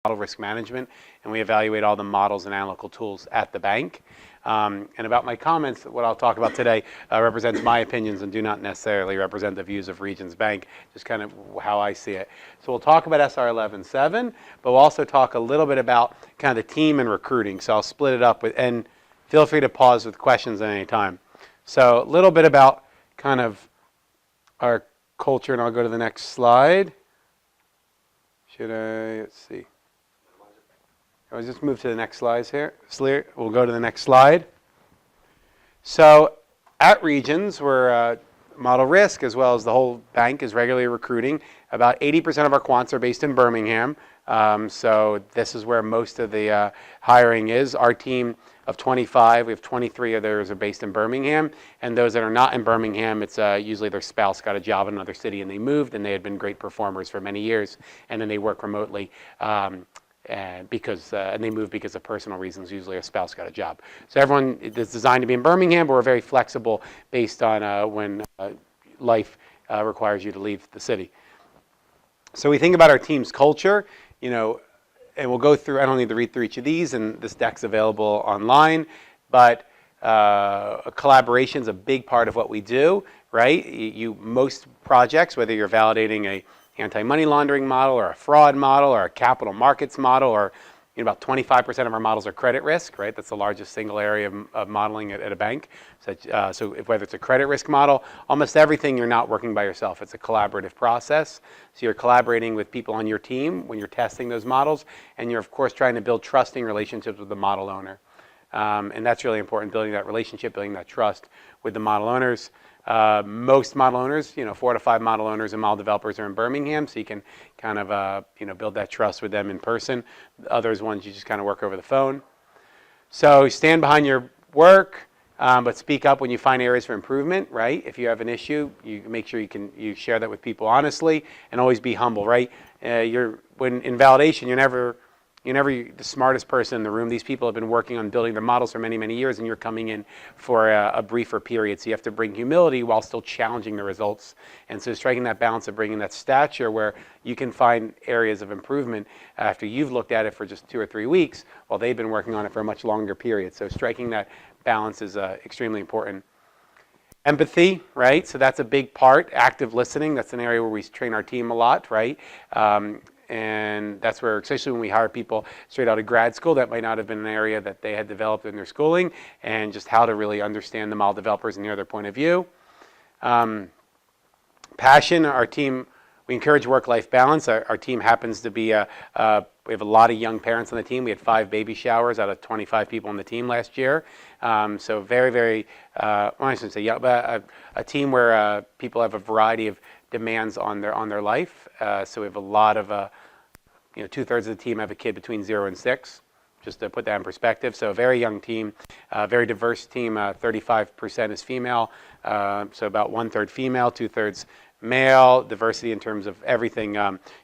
model risk management, and we evaluate all the models and analytical tools at the bank. And about my comments, what I'll talk about today represents my opinions and do not necessarily represent the views of Regions Bank, just kind of how I see it. So we'll talk about SR 11.7, but we'll also talk a little bit about kind of the team and recruiting. So I'll split it up, and feel free to pause with questions at any time. So a little bit about kind of our culture, and I'll go to the next slide. Let's see. I'll just move to the next slides here. We'll go to the next slide. So at Regions, we're model risk as well as the whole bank is regularly recruiting. About 80% of our quants are based in Birmingham. So this is where most of the hiring is. Our team of 25, we have 23 of those are based in Birmingham. And those that are not in Birmingham, it's usually their spouse got a job in another city and they moved, and they had been great performers for many years. And then they work remotely. And they moved because of personal reasons. Usually a spouse got a job. So everyone is designed to be in Birmingham, but we're very flexible based on when life requires you to leave the city. So we think about our team's culture, and we'll go through, I don't need to read through each of these, and this deck's available online, but collaboration is a big part of what we do, right? Most projects, whether you're validating a anti-money laundering model or a fraud model or a capital markets model, or about 25% of our models are credit risk, right? That's the largest single area of modeling at a bank. So whether it's a credit risk model, almost everything you're not working by yourself. It's a collaborative process. So you're collaborating with people on your team when you're testing those models, and you're of course trying to build trusting relationships with the model owner. And that's really important, building that relationship, building that trust with the model owners. Most model owners, 4 to 5 model owners and model developers are in Birmingham, so you can kind of, build that trust with them in person. Others ones you just kind of work over the phone. So stand behind your work, but speak up when you find areas for improvement, right? If you have an issue, you make sure you share that with people honestly, and always be humble, right? When in validation, you're never the smartest person in the room. These people have been working on building their models for many, many years, and you're coming in for a briefer period. So you have to bring humility while still challenging the results. And so striking that balance of bringing that stature where you can find areas of improvement after you've looked at it for just 2 or 3 weeks, while they've been working on it for a much longer period. So striking that balance is extremely important. Empathy, right? So that's a big part. Active listening, that's an area where we train our team a lot, right? And that's where, especially when we hire people straight out of grad school, that might not have been an area that they had developed in their schooling, and just how to really understand the model developers and hear their point of view. Passion, our team, we encourage work-life balance. Our team happens to be, we have a lot of young parents on the team. We had 5 baby showers out of 25 people on the team last year. So very, very, well, I shouldn't say young, but a team where people have a variety of demands on their life. So we have a lot of, 2/3 of the team have a kid between 0 and 6, just to put that in perspective. So a very young team, very diverse team. 35% is female, so about 1/3 female, 2/3 male. Diversity in terms of everything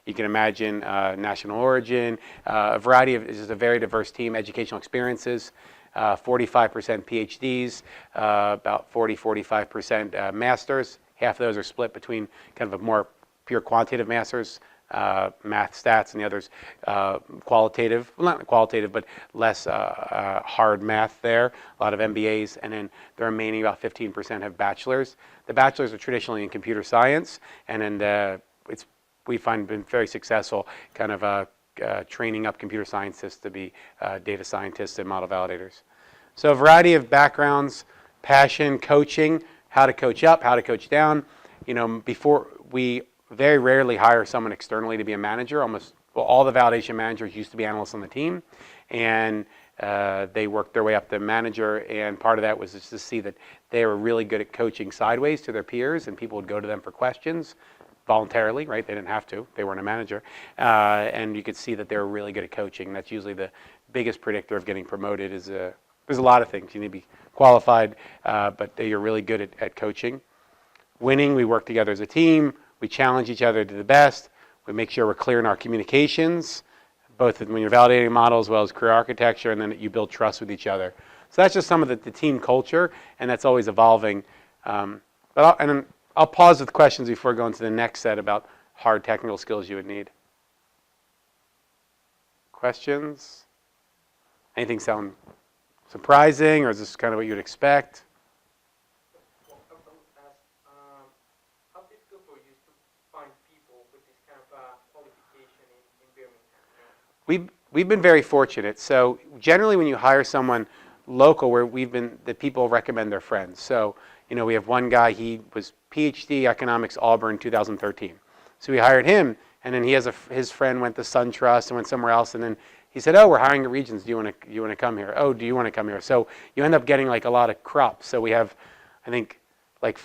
you can imagine, national origin, a variety of, it's just a very diverse team. Educational experiences. 45% PhDs, about 45% masters. Half of those are split between kind of a more pure quantitative masters, math, stats, and the others qualitative, well, not qualitative, but less hard math there. A lot of MBAs, and then the remaining about 15% have bachelors. The bachelors are traditionally in computer science, and then we find been very successful kind of training up computer scientists to be data scientists and model validators. So a variety of backgrounds, passion, coaching, how to coach up, how to coach down. Before, we very rarely hire someone externally to be a manager. All the validation managers used to be analysts on the team, and they worked their way up to manager, and part of that was just to see that they were really good at coaching sideways to their peers, and people would go to them for questions voluntarily, right? They didn't have to. They weren't a manager. And you could see that they were really good at coaching. That's usually the biggest predictor of getting promoted. There's a lot of things. You need to be qualified, but you're really good at coaching. Winning, we work together as a team. We challenge each other to the best. We make sure we're clear in our communications, both when you're validating models as well as career architecture, and then you build trust with each other. So that's just some of the team culture, and that's always evolving. But I'll pause with questions before going to the next set about hard technical skills you would need. Questions? Anything sound surprising, or is this kind of what you'd expect? Well, I will ask, how difficult for you to find people with this kind of qualification in Birmingham? We've been very fortunate. So generally, when you hire someone local, where the people recommend their friends. So we have one guy. He was PhD economics Auburn 2013. So we hired him, and then his friend went to SunTrust and went somewhere else, and then he said, "Oh, we're hiring at Regions. Do you want to come here? Oh, do you want to come here?" So you end up getting like a lot of crops. So we have, I think, like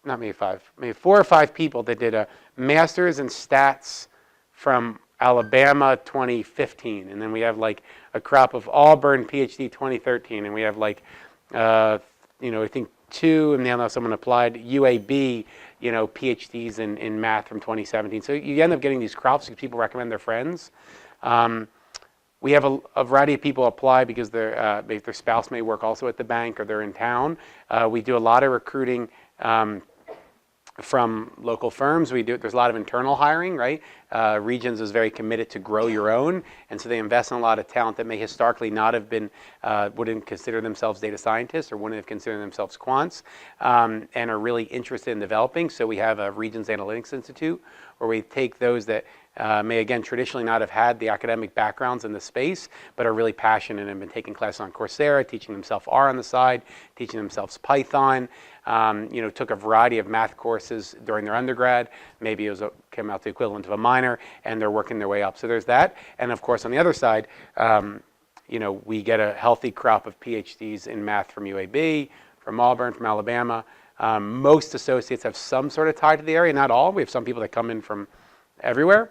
maybe 4 or 5 people that did a master's in stats from Alabama 2015, and then we have like a crop of Auburn PhD 2013, and we have like I think 2, and now someone applied UAB PhDs in math from 2017. So you end up getting these crops because people recommend their friends. We have a variety of people apply because their spouse may work also at the bank, or they're in town. We do a lot of recruiting from local firms. There's a lot of internal hiring, right? Regions is very committed to grow your own, and so they invest in a lot of talent that may historically not have been, wouldn't consider themselves data scientists or wouldn't have considered themselves quants, and are really interested in developing. So we have a Regions Analytics Institute, where we take those that may, again, traditionally not have had the academic backgrounds in the space, but are really passionate and have been taking classes on Coursera, teaching themselves R on the side, teaching themselves Python, took a variety of math courses during their undergrad. Maybe came out the equivalent of a minor, and they're working their way up. So there's that. And of course, on the other side, we get a healthy crop of PhDs in math from UAB, from Auburn, from Alabama. Most associates have some sort of tie to the area, not all. We have some people that come in from everywhere,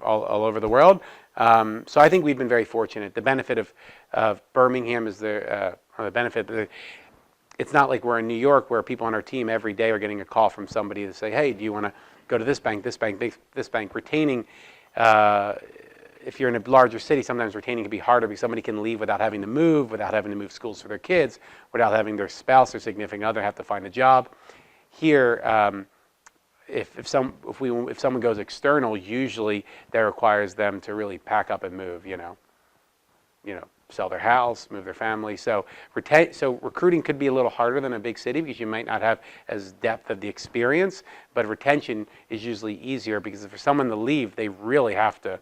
all over the world. So I think we've been very fortunate. The benefit of Birmingham is the benefit. It's not like we're in New York, where people on our team every day are getting a call from somebody to say, "Hey, do you want to go to this bank, this bank, this bank?" Retaining, if you're in a larger city, sometimes retaining can be harder because somebody can leave without having to move, without having to move schools for their kids, without having their spouse or significant other have to find a job. Here, if someone goes external, usually that requires them to really pack up and move. Sell their house, move their family. So recruiting could be a little harder than a big city because you might not have as depth of the experience, but retention is usually easier because for someone to leave, they really have to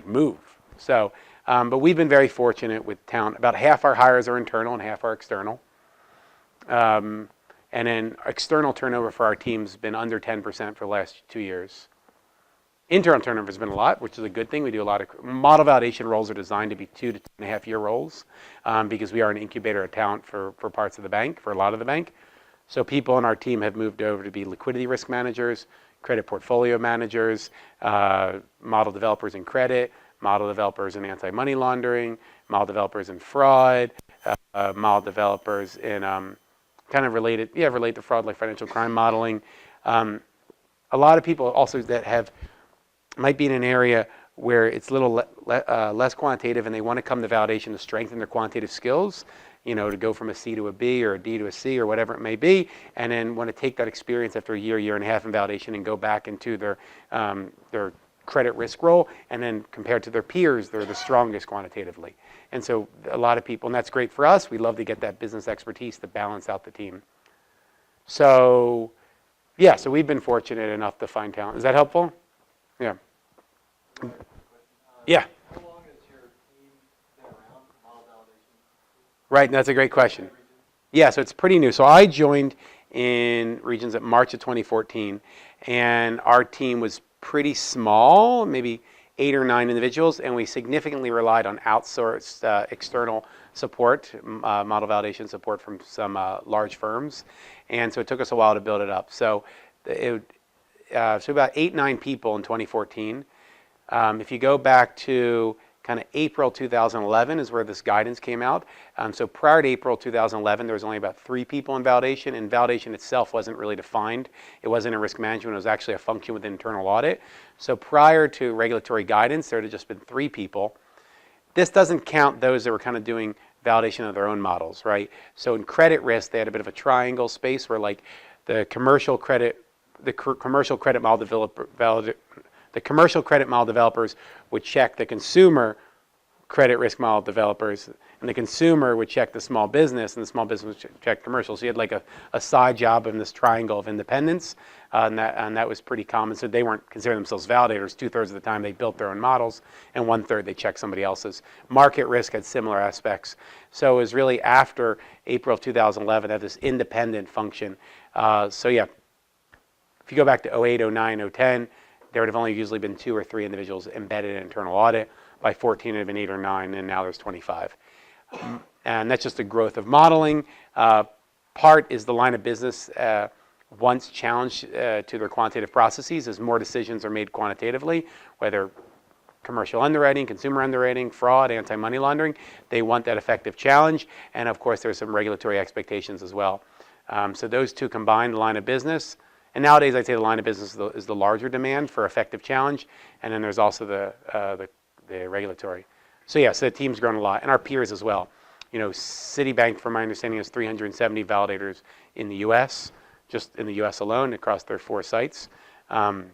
move. So, but we've been very fortunate with talent. About half our hires are internal and half are external. And then external turnover for our team's been under 10% for the last 2 years. Internal turnover has been a lot, which is a good thing. We do a lot of model validation roles are designed to be 2 to 2.5 year roles because we are an incubator of talent for parts of the bank, for a lot of the bank. So people on our team have moved over to be liquidity risk managers, credit portfolio managers, model developers in credit, model developers in anti-money laundering, model developers in fraud, model developers in kind of relate to fraud, like financial crime modeling. A lot of people also that might be in an area where it's a little less quantitative, and they want to come to validation to strengthen their quantitative skills, to go from a C to a B or a D to a C or whatever it may be, and then want to take that experience after a year and a half in validation and go back into their credit risk role, and then compared to their peers, they're the strongest quantitatively. And so a lot of people, and that's great for us. We love to get that business expertise to balance out the team. So, yeah, so we've been fortunate enough to find talent. Is that helpful? Yeah. Yeah. How long has your team been around for model validation? Right, that's a great question. Yeah, so it's pretty new. So I joined in Regions at March of 2014, and our team was pretty small, maybe 8 or 9 individuals, and we significantly relied on outsourced external support, model validation support from some large firms, and so it took us a while to build it up. So so about 8, 9 people in 2014. If you go back to kind of April 2011 is where this guidance came out. So prior to April 2011, there was only about 3 people in validation, and validation itself wasn't really defined. It wasn't in risk management. It was actually a function within internal audit. So prior to regulatory guidance, there had just been 3 people. This doesn't count those that were kind of doing validation of their own models, right? So in credit risk, they had a bit of a triangle space where like the commercial credit model The commercial credit model developers would check the consumer credit risk model developers, and the consumer would check the small business, and the small business would check commercial. So you had like a side job in this triangle of independence, and that was pretty common. So they weren't considering themselves validators. 2/3 of the time they built their own models, and 1/3 they checked somebody else's. Market risk had similar aspects. So it was really after April of 2011 that this independent function. So yeah, if you go back to 08, 09, 010, there would have only usually been 2 or 3 individuals embedded in internal audit. By 14, it had been 8 or 9, and now there's 25. And that's just the growth of modeling. Part is the line of business once challenged to their quantitative processes as more decisions are made quantitatively, whether commercial underwriting, consumer underwriting, fraud, anti-money laundering. They want that effective challenge. And of course, there's some regulatory expectations as well. So those two combined, the line of business. And nowadays, I'd say the line of business is the larger demand for effective challenge. And then there's also the regulatory. So yeah, so the team's grown a lot, and our peers as well. You know, Citibank, from my understanding, has 370 validators in the U.S., just in the U.S. alone, across their 4 sites. That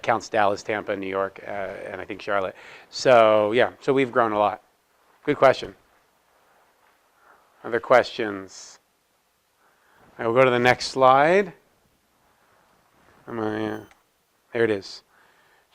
counts Dallas, Tampa, New York, and I think Charlotte. So yeah, so we've grown a lot. Good question. Other questions? I will go to the next slide. There it is.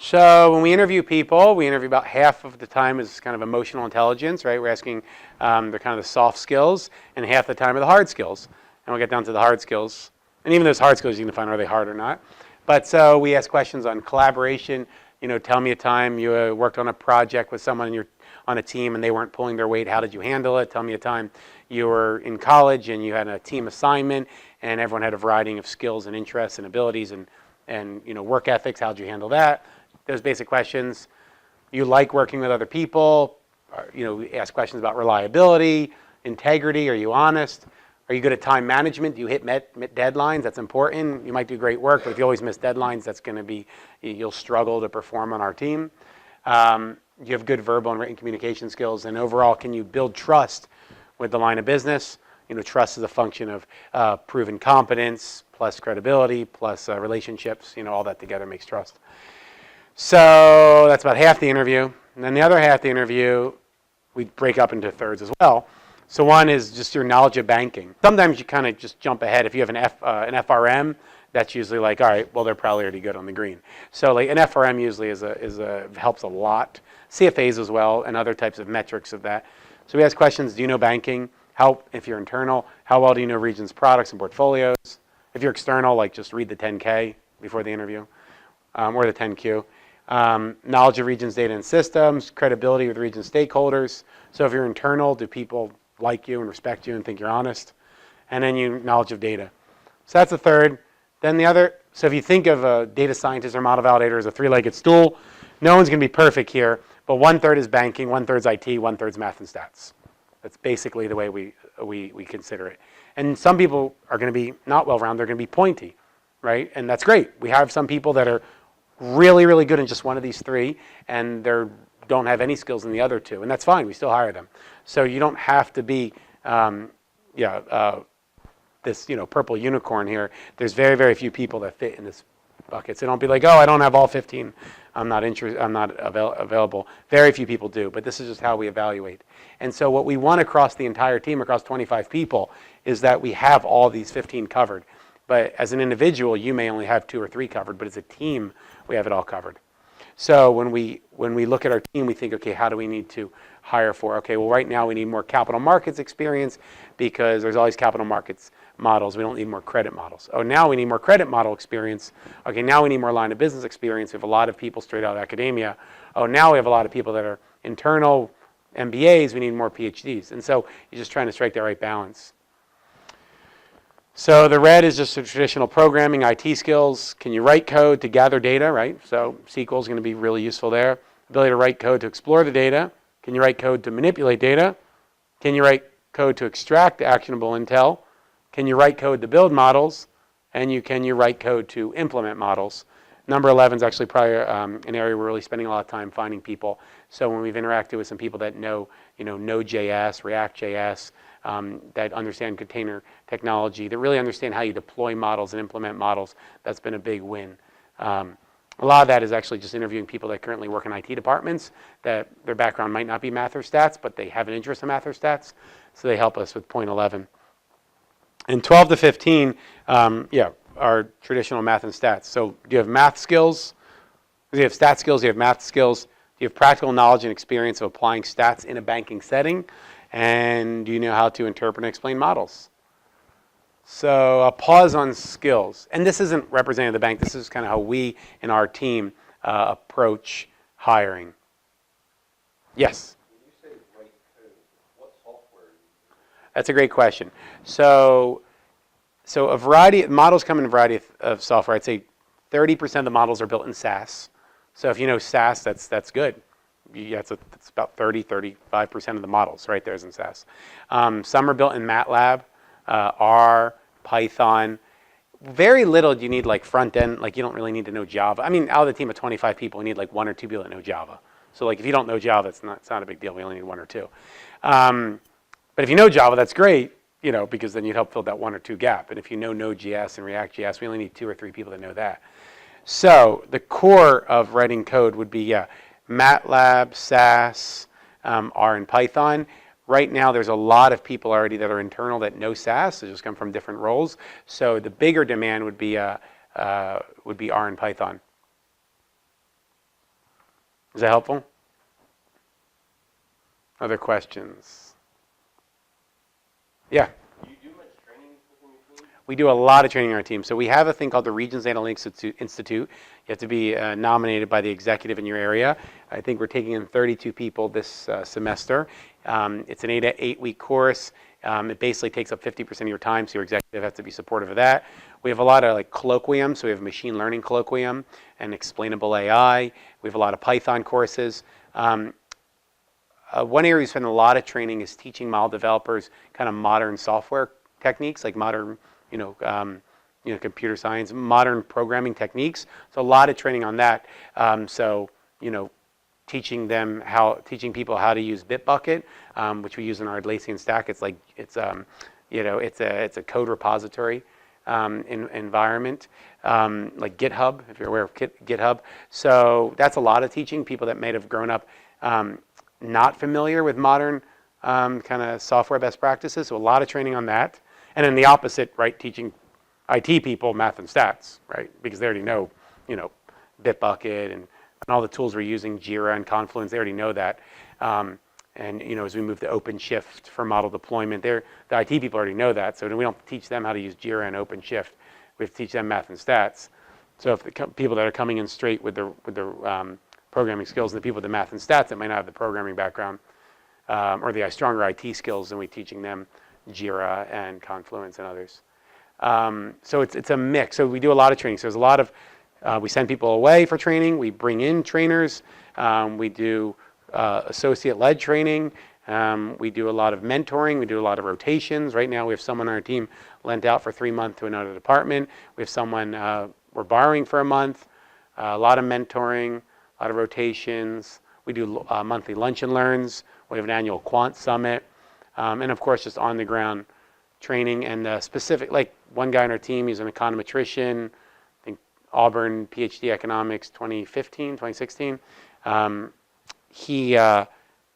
So when we interview people, we interview about half of the time is kind of emotional intelligence, right? We're asking the kind of the soft skills, and half the time are the hard skills. And we'll get down to the hard skills. And even those hard skills, you can find, are they hard or not? But so we ask questions on collaboration. You know, tell me a time you worked on a project with someone on a team and they weren't pulling their weight. How did you handle it? Tell me a time you were in college and you had a team assignment and everyone had a variety of skills and interests and abilities and you know, work ethics. How did you handle that? Those basic questions. You like working with other people. You know, we ask questions about reliability, integrity. Are you honest? Are you good at time management? Do you hit deadlines? That's important. You might do great work, but if you always miss deadlines, that's going to be, you'll struggle to perform on our team. You have good verbal and written communication skills, and overall, can you build trust with the line of business? You know, trust is a function of proven competence plus credibility plus relationships. You know, all that together makes trust. So that's about half the interview. And then the other half of the interview, we break up into thirds as well. So one is just your knowledge of banking. Sometimes you kind of just jump ahead. If you have an FRM, that's usually like, all right, well, they're probably already good on the green. So like an FRM usually helps a lot. CFAs as well, and other types of metrics of that. So we ask questions, do you know banking? How, if you're internal, how well do you know Regions' products and portfolios? If you're external, like just read the 10K before the interview, or the 10Q. Knowledge of Regions' data and systems, credibility with Regions' stakeholders. So if you're internal, do people like you and respect you and think you're honest? And then you knowledge of data. So that's the third. Then the other, so if you think of a data scientist or model validator as a 3-legged stool, no one's going to be perfect here, but 1/3 is banking, 1/3 is IT, 1/3 is math and stats. That's basically the way we consider it. And some people are going to be not well-rounded, they're going to be pointy, right? And that's great. We have some people that are really, really good in just one of these 3, and they don't have any skills in the other 2, and that's fine. We still hire them. So you don't have to be, this purple unicorn here. There's very, very few people that fit in this bucket. So don't be like, oh, I don't have all 15. I'm not available. Very few people do, but this is just how we evaluate. And so what we want across the entire team, across 25 people, is that we have all these 15 covered. But as an individual, you may only have 2 or 3 covered, but as a team, we have it all covered. So when we look at our team, we think, okay, how do we need to hire for? Okay, well, right now we need more capital markets experience because there's always capital markets models. We don't need more credit models. Oh, now we need more credit model experience. Okay, now we need more line of business experience. We have a lot of people straight out of academia. Oh, now we have a lot of people that are internal MBAs. We need more PhDs. And so you're just trying to strike that right balance. So the red is just the traditional programming, IT skills. Can you write code to gather data, right? So SQL is going to be really useful there. Ability to write code to explore the data. Can you write code to manipulate data? Can you write code to extract actionable intel? Can you write code to build models? And can you write code to implement models? Number 11 is actually probably an area we're really spending a lot of time finding people. So when we've interacted with some people that know, Node.js, React.js, that understand container technology, that really understand how you deploy models and implement models, that's been a big win. A lot of that is actually just interviewing people that currently work in IT departments that their background might not be math or stats, but they have an interest in math or stats, so they help us with point 11. And 12 to 15, are traditional math and stats. So do you have math skills? Do you have stat skills? Do you have math skills? Do you have practical knowledge and experience of applying stats in a banking setting? And do you know how to interpret and explain models? So a pause on skills. And this isn't representing the bank. This is kind of how we in our team approach hiring. Yes? When you say write code, what software are you using? That's a great question. So a variety of models come in a variety of software. I'd say 30% of the models are built in SAS. So if you know SAS, that's good. It's about 35% of the models right there is in SAS. Some are built in MATLAB, R, Python. Very little do you need like front end, like you don't really need to know Java. I mean, out of the team of 25 people, we need like 1 or 2 people that know Java. So like if you don't know Java, it's not a big deal. We only need 1 or 2. But if you know Java, that's great, because then you'd help fill that 1 or 2 gap. And if you know Node.js and React.js, we only need 2 or 3 people that know that. So the core of writing code would be, MATLAB, SAS, R, and Python. Right now, there's a lot of people already that are internal that know SAS. They just come from different roles. So the bigger demand would be R and Python. Is that helpful? Other questions? Yeah. Do you do much training within your team? We do a lot of training in our team. So we have a thing called the Regions Analytics Institute. You have to be nominated by the executive in your area. I think we're taking in 32 people this semester. It's an 8-week course. It basically takes up 50% of your time, so your executive has to be supportive of that. We have a lot of colloquium, so we have machine learning colloquium and explainable AI. We have a lot of Python courses. One area we spend a lot of training is teaching model developers kind of modern software techniques, like modern, computer science, modern programming techniques. So a lot of training on that. Teaching people how to use Bitbucket, which we use in our Atlassian stack. It's a code repository environment, like GitHub, if you're aware of GitHub. So that's a lot of teaching people that may have grown up not familiar with modern kind of software best practices. So a lot of training on that. And then the opposite, right? Teaching IT people math and stats, right? Because they already know, Bitbucket and all the tools we're using, Jira and Confluence, they already know that. As we move to OpenShift for model deployment, the IT people already know that. So we don't teach them how to use Jira and OpenShift. We have to teach them math and stats. So if the people that are coming in straight with their programming skills, and the people with the math and stats that might not have the programming background, or the stronger IT skills, then we're teaching them Jira and Confluence and others. So it's a mix. So we do a lot of training. So there's a lot of, we send people away for training. We bring in trainers. We do associate-led training. We do a lot of mentoring. We do a lot of rotations. Right now we have someone on our team lent out for 3 months to another department. We have someone we're borrowing for a month. A lot of mentoring, a lot of rotations. We do monthly lunch and learns. We have an annual quant summit. And of course, just on the ground training and specific, like one guy on our team, he's an econometrician, I think Auburn PhD economics 2015, 2016.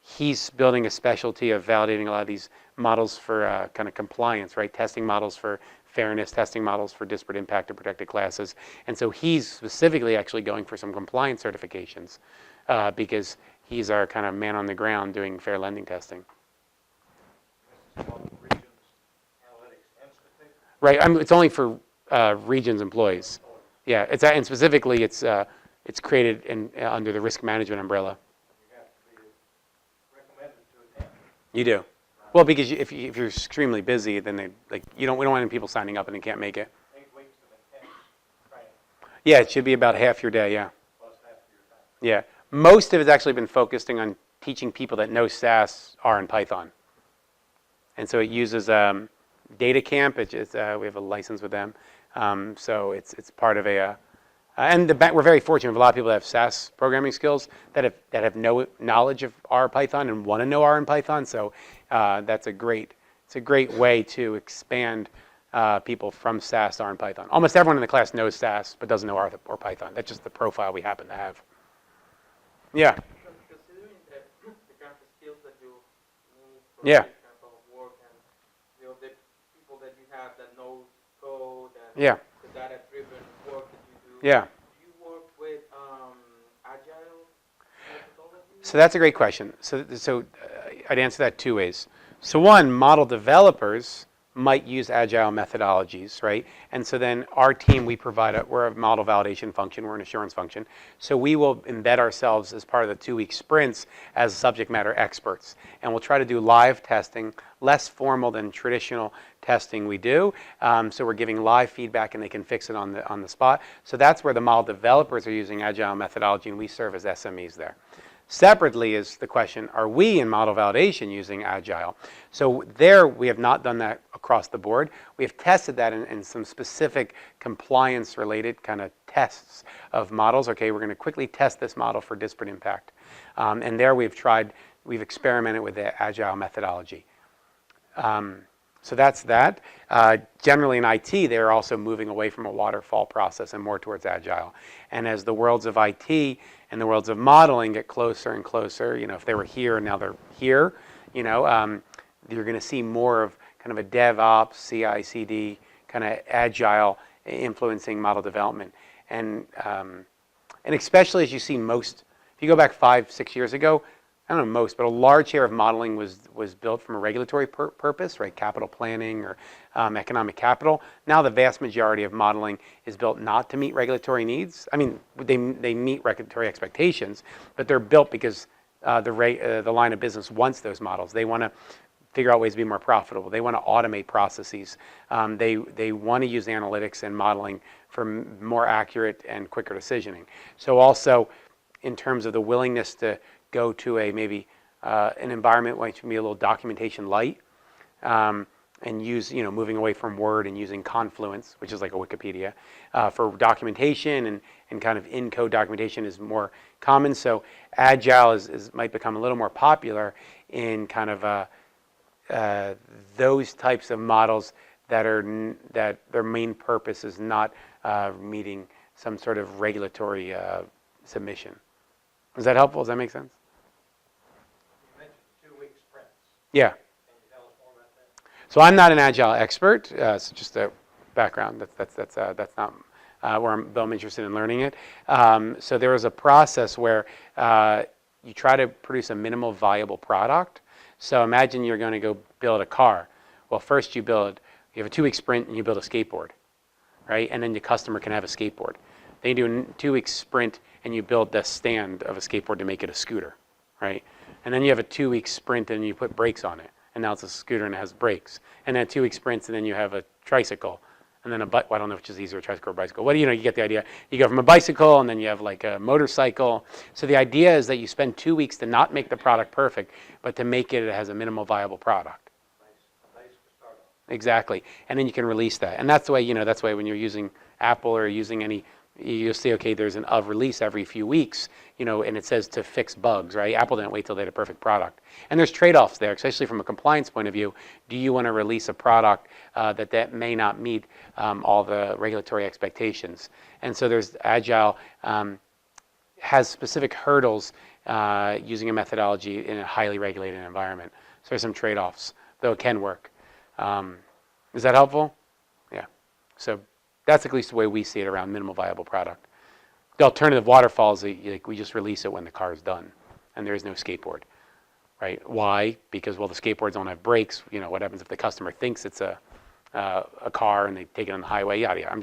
He's building a specialty of validating a lot of these models for kind of compliance, right? Testing models for fairness, testing models for disparate impact and protected classes. And so he's specifically actually going for some compliance certifications because he's our kind of man on the ground doing fair lending testing. Right, it's only for Regions employees. Yeah, and specifically it's created under the risk management umbrella. You have to be recommended to attend. You do. Well, because if you're extremely busy, then we don't want any people signing up and they can't make it. 8 weeks of intense training. Yeah, it should be about half your day. Yeah. Plus half of your time. Yeah, most of it's actually been focusing on teaching people that know SAS, R, and Python. And so it uses Data Camp. We have a license with them. So it's part of and we're very fortunate. We have a lot of people that have SAS programming skills that have no knowledge of R, Python and want to know R and Python. So it's a great way to expand people from SAS are in Python. Almost everyone in the class knows SAS, but doesn't know R or Python. That's just the profile we happen to have. Yeah. Considering the kind of skills that you need for Yeah. this kind of work, and the people that you have that knows code and Yeah. the data-driven work that you do, Yeah. do you work with agile methodology? So that's a great question. So I'd answer that two ways. So one, model developers might use agile methodologies, right? And so then our team, we're a model validation function, we're an assurance function. So we will embed ourselves as part of the 2-week sprints as subject matter experts. And we'll try to do live testing, less formal than traditional testing we do. So we're giving live feedback and they can fix it on the spot. So that's where the model developers are using agile methodology and we serve as SMEs there. Separately is the question, are we in model validation using agile? So there we have not done that across the board. We have tested that in some specific compliance related kind of tests of models. Okay, we're going to quickly test this model for disparate impact. And there we've experimented with the agile methodology. So that's that. Generally in IT, they're also moving away from a waterfall process and more towards agile. And as the worlds of IT and the worlds of modeling get closer and closer, if they were here and now they're here, you're going to see more of kind of a DevOps, CI/CD, kind of agile influencing model development. And especially as you see if you go back 5-6 years ago, I don't know most, but a large share of modeling was built from a regulatory purpose, right? Capital planning or economic capital. Now the vast majority of modeling is built not to meet regulatory needs. I mean, they meet regulatory expectations, but they're built because the line of business wants those models. They want to figure out ways to be more profitable. They want to automate processes. They want to use analytics and modeling for more accurate and quicker decisioning. So also, in terms of the willingness to go to maybe an environment which can be a little documentation light, and use, moving away from Word and using Confluence, which is like a Wikipedia, for documentation and kind of in-code documentation is more common. So Agile might become a little more popular in kind of those types of models that their main purpose is not meeting some sort of regulatory submission. Is that helpful? Does that make sense? You mentioned 2-week sprints. Yeah. Can you tell us more about that? So I'm not an agile expert. It's just a background. That's not where I'm interested in learning it. So there is a process where you try to produce a minimal viable product. So imagine you're going to go build a car. Well, first you have a 2-week sprint and you build a skateboard, right? And then the customer can have a skateboard. Then you do a 2-week sprint and you build the stand of a skateboard to make it a scooter, right? And then you have a 2-week sprint and you put brakes on it. And now it's a scooter and it has brakes. And then 2-week sprints and then you have a tricycle. And then well, I don't know which is easier, a tricycle or a bicycle. Well, you get the idea. You go from a bicycle and then you have like a motorcycle. So the idea is that you spend 2 weeks to not make the product perfect, but to make it as a minimal viable product. Nice to start off. Exactly. And then you can release that. And that's the way, that's why when you're using Apple or using any, you'll see, okay, there's a release every few weeks, and it says to fix bugs, right? Apple didn't wait till they had a perfect product. And there's trade-offs there, especially from a compliance point of view. Do you want to release a product that may not meet all the regulatory expectations? And so there's Agile has specific hurdles using a methodology in a highly regulated environment. So there's some trade-offs, though it can work. Is that helpful? Yeah. So that's at least the way we see it around minimal viable product. The alternative waterfalls, we just release it when the car is done, and there is no skateboard, right? Why? Because, well, the skateboards don't have brakes. What happens if the customer thinks it's a car and they take it on the highway? Yada yada.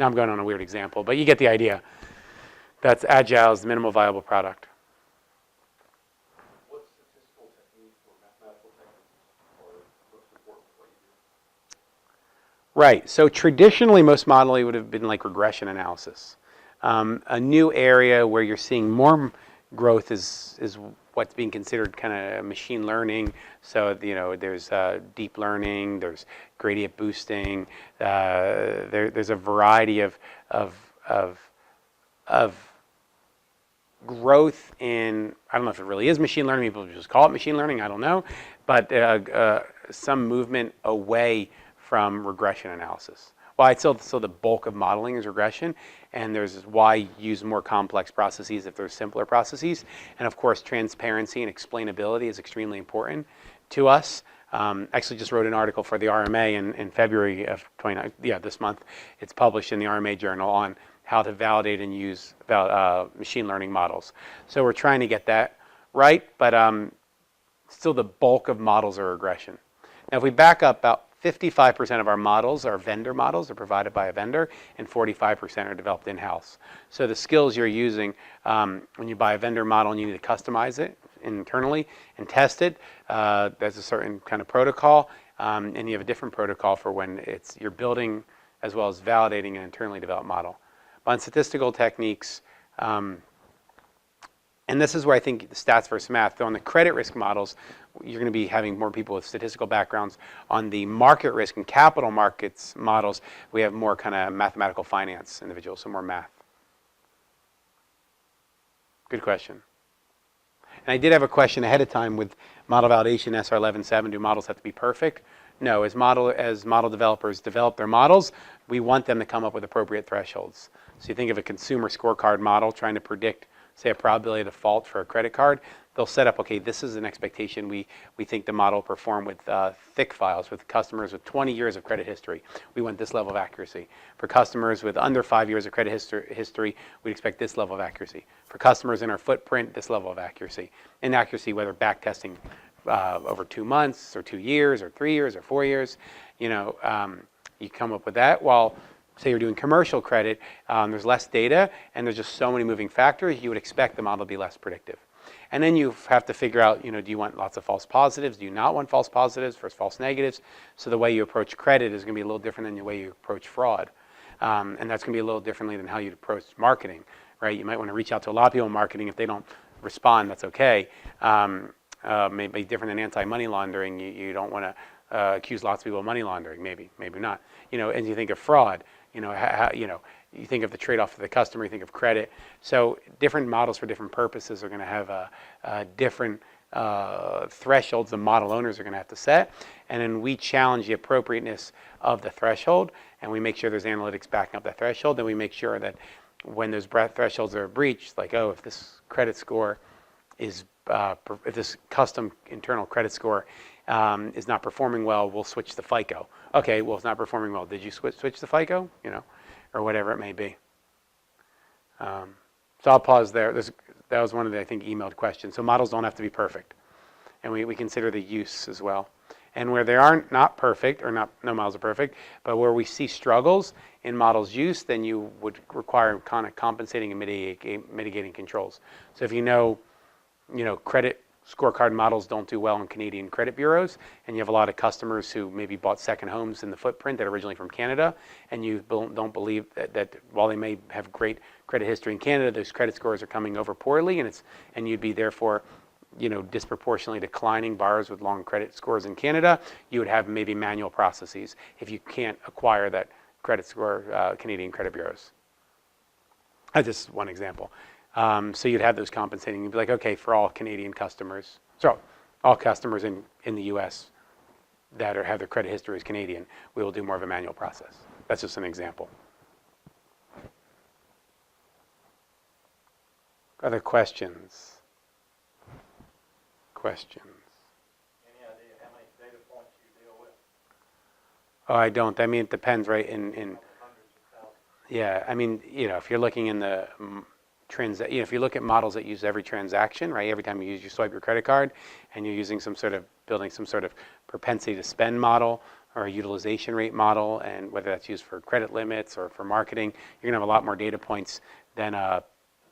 Now I'm going on a weird example, but you get the idea. That's Agile's minimal viable product. What statistical techniques or mathematical techniques are most important for what you do? Right. So traditionally, most modeling would have been like regression analysis. A new area where you're seeing more growth is what's being considered kind of machine learning. So there's deep learning, there's gradient boosting. There's a variety of growth in, I don't know if it really is machine learning. People just call it machine learning. I don't know, but some movement away from regression analysis. Well, I'd still the bulk of modeling is regression, and there's why use more complex processes if there's simpler processes. And of course, transparency and explainability is extremely important to us. Actually, just wrote an article for the RMA in February of this month. It's published in the RMA journal on how to validate and use machine learning models. So we're trying to get that right, but still the bulk of models are regression. Now, if we back up, about 55% of our models are vendor models, are provided by a vendor, and 45% are developed in-house. So the skills you're using when you buy a vendor model and you need to customize it internally and test it, there's a certain kind of protocol, and you have a different protocol for when you're building as well as validating an internally developed model. But on statistical techniques, and this is where I think the stats versus math, though on the credit risk models, you're going to be having more people with statistical backgrounds. On the market risk and capital markets models, we have more kind of mathematical finance individuals, so more math. Good question. And I did have a question ahead of time with model validation, SR 11.7, do models have to be perfect? No, as model developers develop their models, we want them to come up with appropriate thresholds. So you think of a consumer scorecard model trying to predict, say, a probability of default for a credit card. They'll set up, okay, this is an expectation we think the model will perform with thick files, with customers with 20 years of credit history. We want this level of accuracy. For customers with under 5 years of credit history, we'd expect this level of accuracy. For customers in our footprint, this level of accuracy. And accuracy, whether back testing over 2 months or 2 years or 3 years or 4 years, you come up with that. While, say you're doing commercial credit, there's less data and there's just so many moving factors, you would expect the model to be less predictive. And then you have to figure out, do you want lots of false positives? Do you not want false positives versus false negatives? So the way you approach credit is going to be a little different than the way you approach fraud. And that's going to be a little differently than how you approach marketing, right? You might want to reach out to a lot of people in marketing. If they don't respond, that's okay. Maybe different than anti-money laundering. You don't want to accuse lots of people of money laundering, maybe not. And you think of fraud, you think of the trade-off for the customer, you think of credit. So different models for different purposes are going to have different thresholds the model owners are going to have to set. And then we challenge the appropriateness of the threshold, and we make sure there's analytics backing up that threshold, and we make sure that when those thresholds are breached, like, if this credit score is, if this custom internal credit score is not performing well, we'll switch to FICO. Okay, well, it's not performing well. Did you switch to FICO? Or whatever it may be. So I'll pause there. That was one of the, I think, emailed questions. So models don't have to be perfect. And we consider the use as well. And where they are not perfect, or no models are perfect, but where we see struggles in models use, then you would require kind of compensating and mitigating controls. So if credit scorecard models don't do well in Canadian credit bureaus, and you have a lot of customers who maybe bought second homes in the footprint that are originally from Canada, and you don't believe that while they may have great credit history in Canada, those credit scores are coming over poorly, and you'd be therefore disproportionately declining borrowers with long credit scores in Canada, you would have maybe manual processes if you can't acquire that credit score Canadian credit bureaus. That's just one example. So you'd have those compensating. You'd be like, okay, for all Canadian customers, so all customers in the U.S. that have their credit history as Canadian, we will do more of a manual process. That's just an example. Other questions? Any idea how many data points you deal with? Oh, I don't. I mean, it depends, right? In Hundreds of thousands. Yeah, I mean, if you're looking in the if you look at models that use every transaction, right? Every time you swipe your credit card, and you're using building some sort of propensity to spend model or a utilization rate model, and whether that's used for credit limits or for marketing, you're gonna have a lot more data points than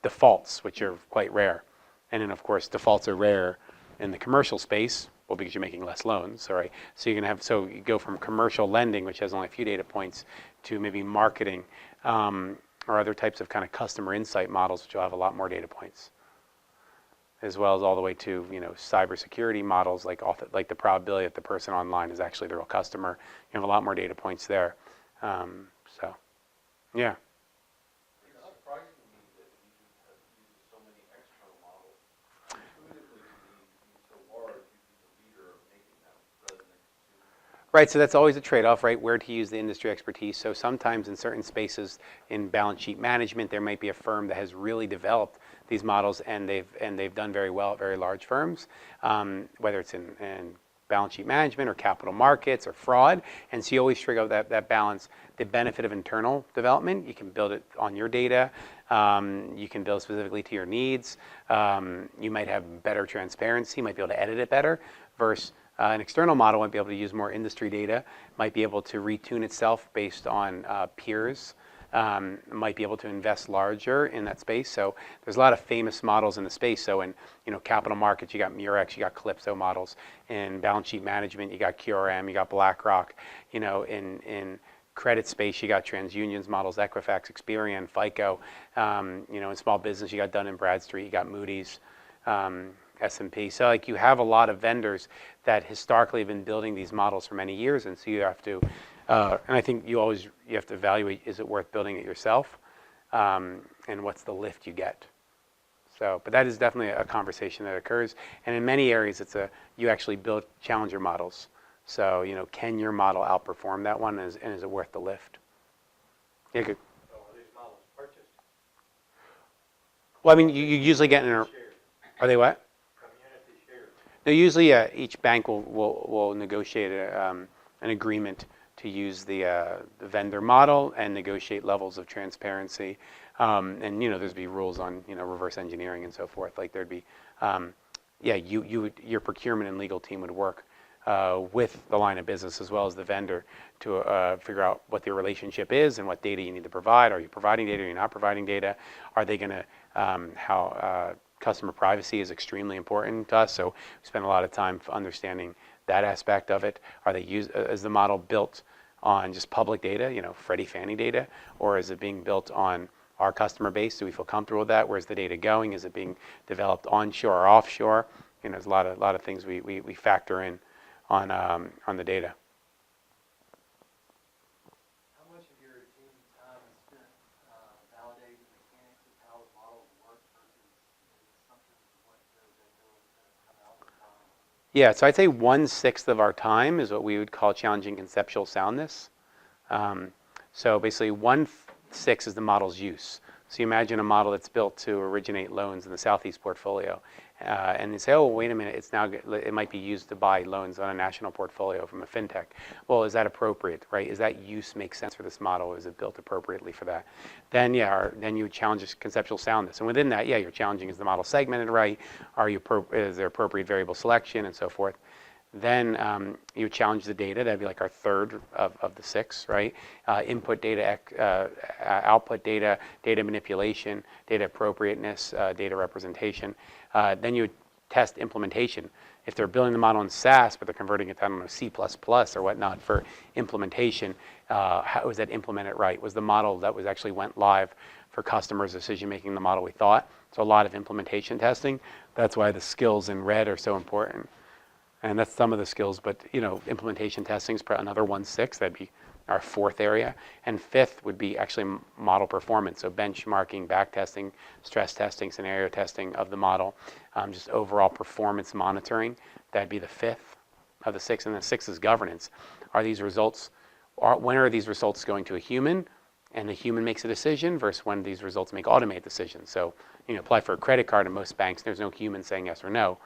defaults, which are quite rare. And then, of course, defaults are rare in the commercial space, well, because you're making less loans, all right? So you go from commercial lending, which has only a few data points, to maybe marketing, or other types of kind of customer insight models, which will have a lot more data points, as well as all the way to cybersecurity models, like the probability that the person online is actually the real customer. You have a lot more data points there. So, yeah. It's surprising to me that you use so many external models. Intuitively, to me, being so large, you'd be the leader of making them rather than the consumer. Right, so that's always a trade-off, right? Where to use the industry expertise. So sometimes in certain spaces in balance sheet management, there might be a firm that has really developed these models, and they've done very well at very large firms, whether it's in balance sheet management or capital markets or fraud. And so you always figure out that balance. The benefit of internal development, you can build it on your data. You can build specifically to your needs. You might have better transparency, might be able to edit it better, versus an external model might be able to use more industry data, might be able to retune itself based on peers, might be able to invest larger in that space. So there's a lot of famous models in the space. So in capital markets, you got Murex, you got Calypso models. In balance sheet management, you got QRM, you got BlackRock. In credit space, you got TransUnion's models, Equifax, Experian, FICO. In small business, you got Dun & Bradstreet, you got Moody's. S&P. So you have a lot of vendors that historically have been building these models for many years, and so you have to, and I think you have to evaluate, is it worth building it yourself, and what's the lift you get. So, but that is definitely a conversation that occurs, and in many areas you actually build challenger models. So can your model outperform that one, and is it worth the lift? Yeah, good. So are these models purchased? Well, I mean, you usually get are they what? No, usually each bank will negotiate an agreement to use the vendor model and negotiate levels of transparency. And there's be rules on reverse engineering and so forth. Like there'd be, your procurement and legal team would work with the line of business as well as the vendor to figure out what their relationship is and what data you need to provide. Are you providing data? Are you not providing data? Are they going to customer privacy is extremely important to us, so we spend a lot of time understanding that aspect of it. Is the model built on just public data, Freddie Fannie data, or is it being built on our customer base? Do we feel comfortable with that? Where's the data going? Is it being developed onshore or offshore? There's a lot of things we factor in on the data. Yeah, so I'd say 1/6 of our time is what we would call challenging conceptual soundness. So basically 1/6 is the model's use. So you imagine a model that's built to originate loans in the Southeast portfolio. And they say, oh, wait a minute, it might be used to buy loans on a national portfolio from a fintech. Well, is that appropriate, right? Is that use make sense for this model? Is it built appropriately for that? Then you would challenge this conceptual soundness. And within that, you're challenging, is the model segmented right? Is there appropriate variable selection and so forth? Then you challenge the data. That'd be like our third of the 6, right? Input data, output data, data manipulation, data appropriateness, data representation. Then you would test implementation. If they're building the model in SAS, but they're converting it to, C++ or whatnot for implementation, how was that implemented right? Was the model that actually went live for customers' decision-making the model we thought? So a lot of implementation testing. That's why the skills in red are so important. And that's some of the skills, but implementation testing is another 1/6. That'd be our 4th area. And 5th would be actually model performance. So benchmarking, back testing, stress testing, scenario testing of the model, just overall performance monitoring. That'd be the 5th of the 6. And the 6th is governance. When are these results going to a human? And the human makes a decision versus when these results make automated decisions. So, apply for a credit card in most banks, there's no human saying yes or no.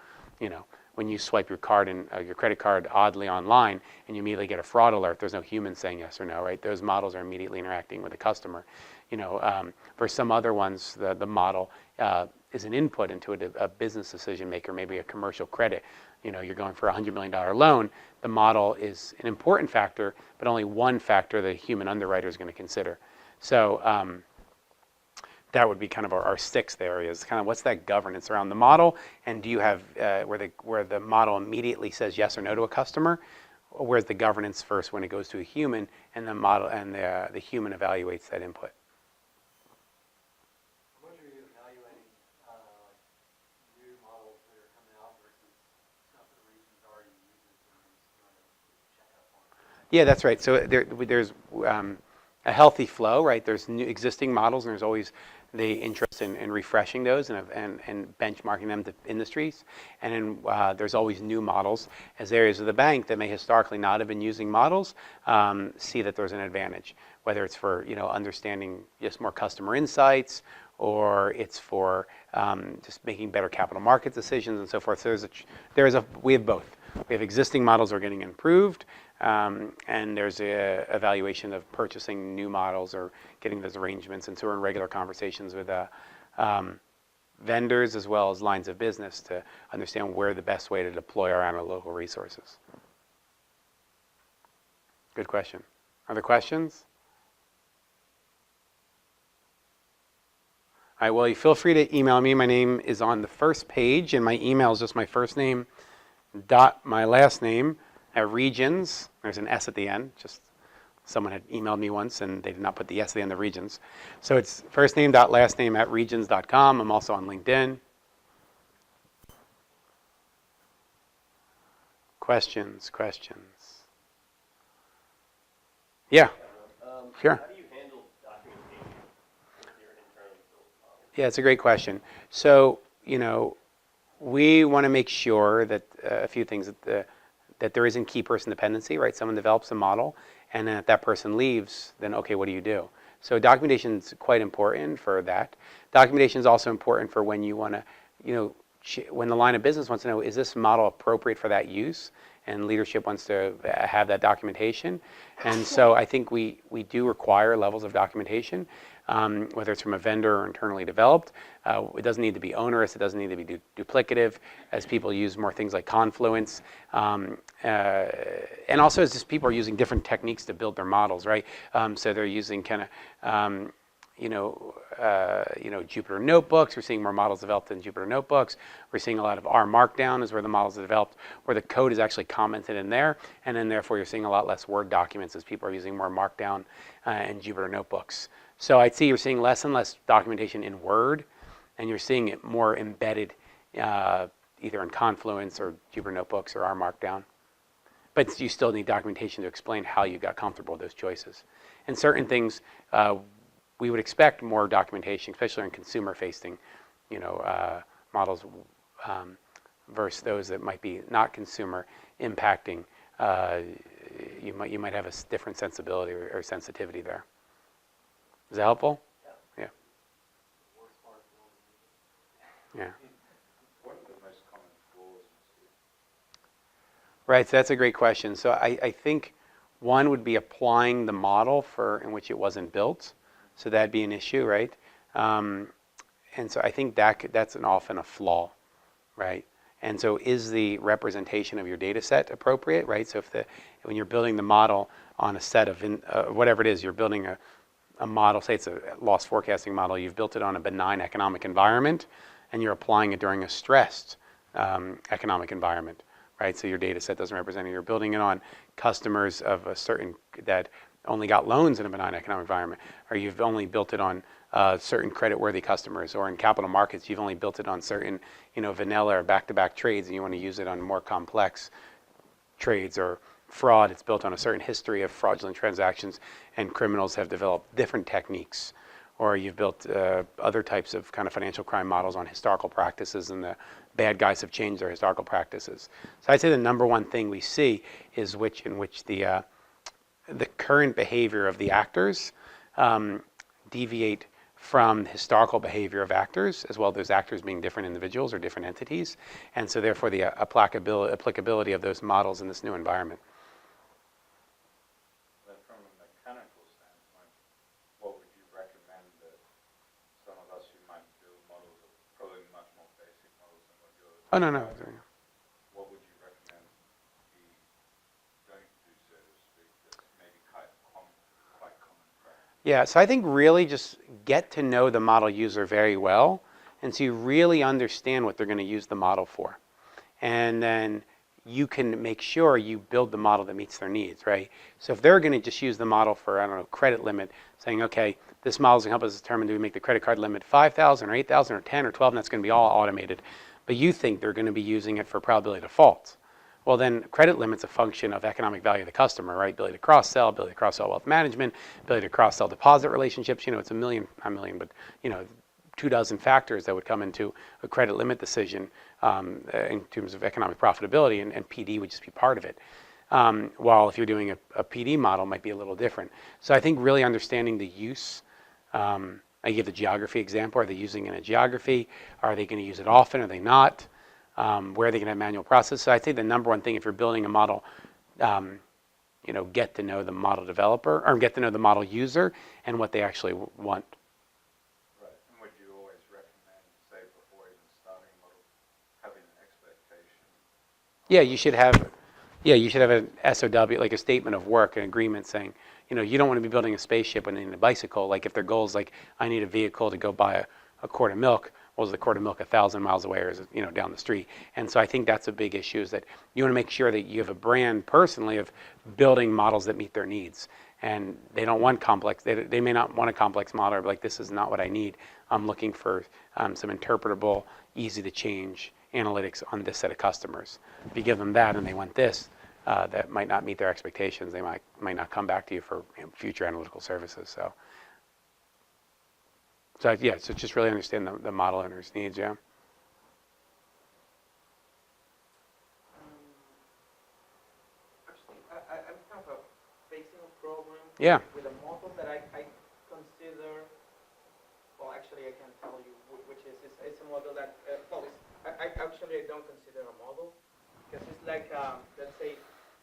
When you swipe your credit card oddly online and you immediately get a fraud alert, there's no human saying yes or no, right? Those models are immediately interacting with the customer. For some other ones, the model is an input into a business decision maker, maybe a commercial credit. You're going for a $100 million loan. The model is an important factor, but only one factor that a human underwriter is going to consider. So that would be kind of our 6th area, is kind of what's that governance around the model, and do you have where the model immediately says yes or no to a customer, or where's the governance first when it goes to a human, and the model and the human evaluates that input. What are you evaluating new models that are coming out versus stuff that Regions already uses and is trying to check up on? Yeah, that's right. So there's a healthy flow, right? There's new existing models, and there's always the interest in refreshing those and benchmarking them to industries. And then there's always new models as areas of the bank that may historically not have been using models see that there's an advantage, whether it's for understanding just more customer insights, or it's for just making better capital market decisions and so forth. So we have both. We have existing models that are getting improved, and there's a evaluation of purchasing new models or getting those arrangements. And so we're in regular conversations with vendors as well as lines of business to understand where the best way to deploy our analytical resources. Good question. Other questions? All right, well, you feel free to email me. My name is on the first page, and my email is just my first name dot my last name at Regions. There's an S at the end. Just someone had emailed me once, and they did not put the S at the end of Regions. So it's first name dot last name at regions.com. I'm also on LinkedIn. Questions? Yeah, sure. How do you handle documentation with your internally built model? Yeah, it's a great question. So, we want to make sure that a few things, that there isn't key person dependency, right? Someone develops a model, and then if that person leaves, then okay, what do you do? So documentation is quite important for that. Documentation is also important for when you want to, when the line of business wants to know, is this model appropriate for that use? And leadership wants to have that documentation. And so I think we do require levels of documentation, whether it's from a vendor or internally developed. It doesn't need to be onerous. It doesn't need to be duplicative as people use more things like Confluence. And also as just people are using different techniques to build their models, right? So they're using kind of, Jupyter notebooks. We're seeing more models developed in Jupyter notebooks. We're seeing a lot of R Markdown is where the models are developed, where the code is actually commented in there, and then therefore you're seeing a lot less Word documents as people are using more Markdown and Jupyter notebooks. So I'd say you're seeing less and less documentation in Word, and you're seeing it more embedded either in Confluence or Jupyter notebooks or R Markdown. But you still need documentation to explain how you got comfortable with those choices. And certain things, we would expect more documentation, especially in consumer-facing, models, versus those that might be not consumer impacting. You might have a different sensibility or sensitivity there. Is that helpful? Yeah. Yeah. What are the most common flaws you see? Right. So that's a great question. So I think one would be applying the model in which it wasn't built. So that'd be an issue, right? And so I think that's often a flaw, right? And so is the representation of your data set appropriate, right? So when you're building the model on a set of whatever it is, you're building a model, say it's a loss forecasting model, you've built it on a benign economic environment, and you're applying it during a stressed economic environment, right? So your data set doesn't represent it. You're building it on customers of a certain that only got loans in a benign economic environment, or you've only built it on certain credit-worthy customers, or in capital markets, you've only built it on certain, vanilla or back-to-back trades, and you want to use it on more complex trades, or fraud, it's built on a certain history of fraudulent transactions, and criminals have developed different techniques, or you've built other types of kind of financial crime models on historical practices, and the bad guys have changed their historical practices. So I'd say the number one thing we see is in which the current behavior of the actors deviate from the historical behavior of actors, as well as those actors being different individuals or different entities, and so therefore the applicability of those models in this new environment. Then from a mechanical standpoint, what would you recommend that some of us who might build models are probably much more basic models than what you're Oh, no. what would you recommend we don't do, so to speak, that's maybe quite common practice? Yeah, so I think really just get to know the model user very well, and so you really understand what they're going to use the model for. And then you can make sure you build the model that meets their needs, right? So if they're going to just use the model for, credit limit, saying, okay, this model is going to help us determine, do we make the credit card limit 5,000 or 8,000 or 10 or 12, and that's going to be all automated. But you think they're going to be using it for probability of default. Well, then credit limit's a function of economic value of the customer, right? Ability to cross-sell, ability to cross-sell wealth management, ability to cross-sell deposit relationships. It's not a million, but, 24 factors that would come into a credit limit decision in terms of economic profitability, and PD would just be part of it. While if you're doing a PD model, it might be a little different. So I think really understanding the use. I give the geography example. Are they using it in a geography? Are they going to use it often? Are they not? Where are they going to have manual process? So I think the number one thing, if you're building a model, get to know the model developer, or get to know the model user and what they actually want. Right. And would you always recommend, say, before even starting a model, having an expectation? Yeah, you should have. Yeah, you should have an SOW, like a statement of work, an agreement saying, you don't want to be building a spaceship when they need a bicycle. Like if their goal is like, I need a vehicle to go buy a quart of milk. Well, is the quart of milk 1,000 miles away, or is it down the street? And so I think that's a big issue, is that you want to make sure that you have a brand personally of building models that meet their needs. And they don't want complex. They may not want a complex model, but like, this is not what I need. I'm looking for some interpretable, easy to change analytics on this set of customers. If you give them that and they want this, that might not meet their expectations. They might not come back to you for future analytical services. So yeah, so just really understand the model owner's needs. Yeah. Actually, I'm kind of facing a problem Yeah. with a model that I consider. Well, actually, I can tell you which is. It's a model that I don't consider a model, because it's like let's say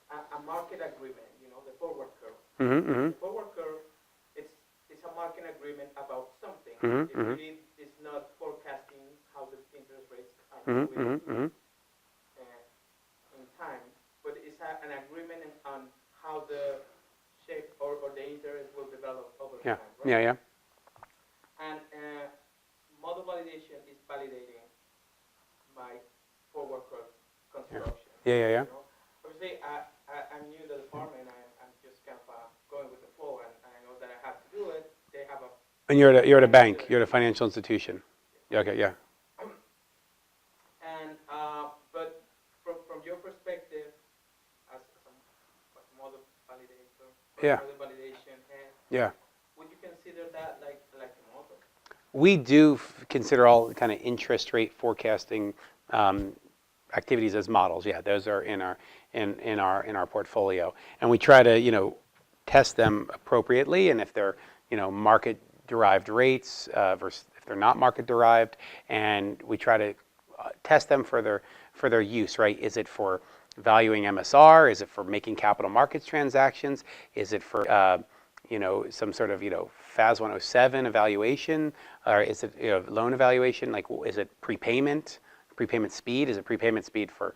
a market agreement. The forward curve. Mm-hmm. The forward curve. It's a market agreement about something. Mm-hmm, It mm-hmm. really is not forecasting how the interest rates are Mm-hmm. moving Mm-hmm. in time, but it's an agreement on how the shape or the interest will develop over Yeah. time. Right? Yeah. Yeah. And model validation is validating my forward curve construction. Yeah. Obviously, I'm new to the department. I'm just kind of going with the flow, and I know that I have to do it. They have a. And you're at a bank. You're at a financial institution. Yeah. Okay. Yeah. And but from your perspective, as a model validator, Yeah. model validation head, Yeah. would you consider that like a model? We do consider all kind of interest rate forecasting activities as models. Yeah, those are in our portfolio, and we try to test them appropriately. And if they're market derived rates versus if they're not market derived, and we try to test them for their use. Right? Is it for valuing MSR? Is it for making capital markets transactions? Is it for some sort of FAS 107 evaluation, or is it loan evaluation? Like, is it prepayment speed? Is it prepayment speed for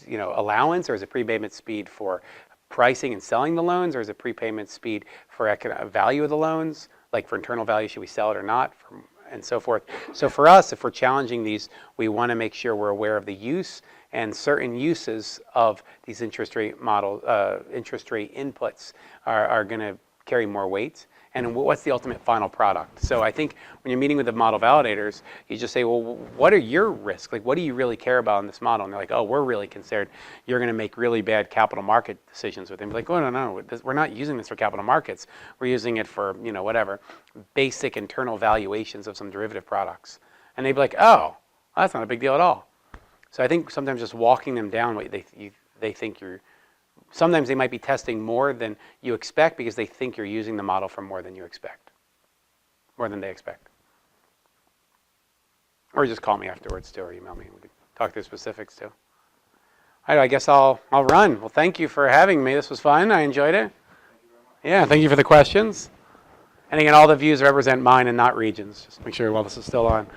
allowance, or is it prepayment speed for pricing and selling the loans, or is it prepayment speed for economic value of the loans? Like for internal value, should we sell it or not, and so forth. So for us, if we're challenging these, we want to make sure we're aware of the use and certain uses of these interest rate inputs are going to carry more weight. And what's the ultimate final product? So I think when you're meeting with the model validators, you just say, well, what are your risks? Like, what do you really care about in this model? And they're like, oh, we're really concerned you're going to make really bad capital market decisions with them. Like, oh, no, we're not using this for capital markets. We're using it for, whatever, basic internal valuations of some derivative products. And they'd be like, oh, that's not a big deal at all. So I think sometimes just walking them down what they think you're. Sometimes they might be testing more than you expect because they think you're using the model for more than you expect, more than they expect. Or just call me afterwards too, or email me. We can talk through specifics too. All right, I guess I'll run. Well, thank you for having me. This was fun. I enjoyed it. Yeah, thank you for the questions. And again, all the views represent mine and not Regions. Just make sure while this is still on.